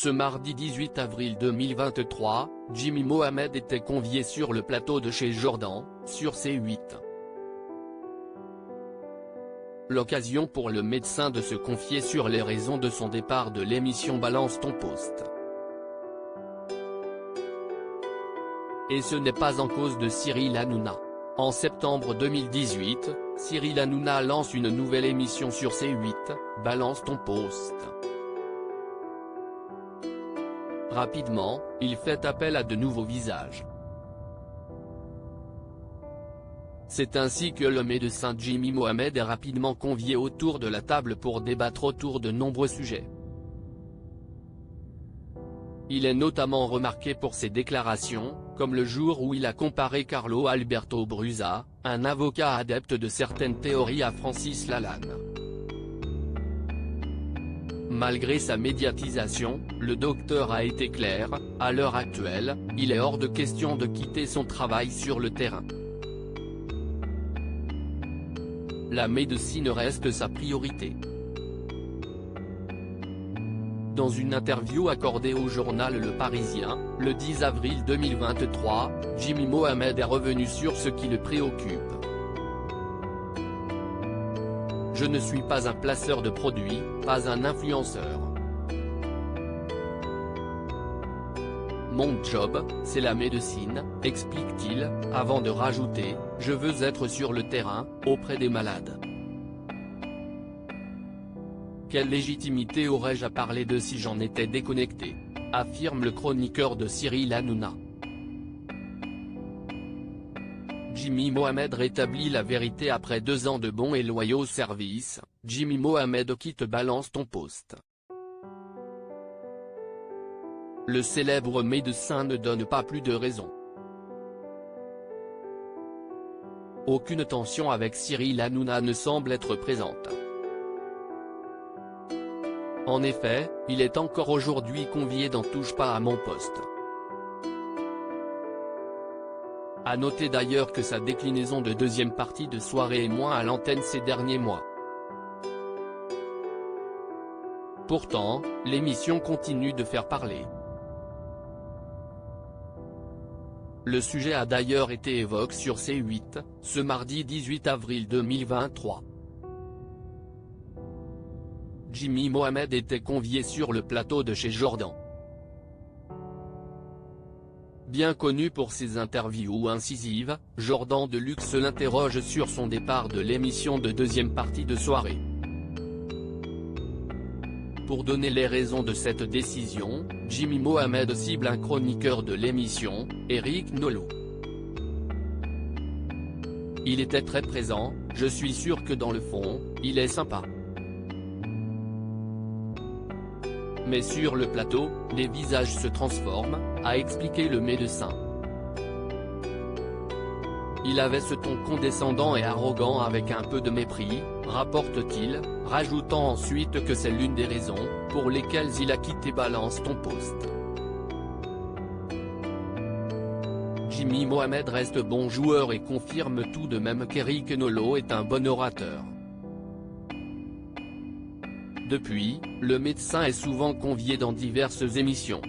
Ce mardi 18 avril 2023, Jimmy Mohamed était convié sur le plateau de chez Jordan, sur C8. L'occasion pour le médecin de se confier sur les raisons de son départ de l'émission Balance ton poste. Et ce n'est pas en cause de Cyril Hanouna. En septembre 2018, Cyril Hanouna lance une nouvelle émission sur C8, Balance ton poste. Rapidement, il fait appel à de nouveaux visages. C'est ainsi que le médecin Jimmy Mohamed est rapidement convié autour de la table pour débattre autour de nombreux sujets. Il est notamment remarqué pour ses déclarations, comme le jour où il a comparé Carlo Alberto Brusa, un avocat adepte de certaines théories, à Francis Lalanne. Malgré sa médiatisation, le docteur a été clair, à l'heure actuelle, il est hors de question de quitter son travail sur le terrain. La médecine reste sa priorité. Dans une interview accordée au journal Le Parisien, le 10 avril 2023, Jimmy Mohamed est revenu sur ce qui le préoccupe. Je ne suis pas un placeur de produits, pas un influenceur. Mon job, c'est la médecine, explique-t-il, avant de rajouter, je veux être sur le terrain, auprès des malades. Quelle légitimité aurais-je à parler de si j'en étais déconnecté, affirme le chroniqueur de Cyril Hanouna. Jimmy Mohamed rétablit la vérité après 2 ans de bons et loyaux services. Jimmy Mohamed quitte Balance ton poste. Le célèbre médecin ne donne pas plus de raisons. Aucune tension avec Cyril Hanouna ne semble être présente. En effet, il est encore aujourd'hui convié dans Touche pas à mon poste. À noter d'ailleurs que sa déclinaison de deuxième partie de soirée est moins à l'antenne ces derniers mois. Pourtant, l'émission continue de faire parler. Le sujet a d'ailleurs été évoqué sur C8, ce mardi 18 avril 2023. Jimmy Mohamed était convié sur le plateau de chez Jordan. Bien connu pour ses interviews incisives, Jordan de Luxe l'interroge sur son départ de l'émission de deuxième partie de soirée. Pour donner les raisons de cette décision, Jimmy Mohamed cible un chroniqueur de l'émission, Eric Nolot. Il était très présent, je suis sûr que dans le fond, il est sympa. Mais sur le plateau, les visages se transforment, a expliqué le médecin. Il avait ce ton condescendant et arrogant avec un peu de mépris, rapporte-t-il, rajoutant ensuite que c'est l'une des raisons pour lesquelles il a quitté Balance ton poste. Jimmy Mohamed reste bon joueur et confirme tout de même qu'Eric Nolot est un bon orateur. Depuis, le médecin est souvent convié dans diverses émissions.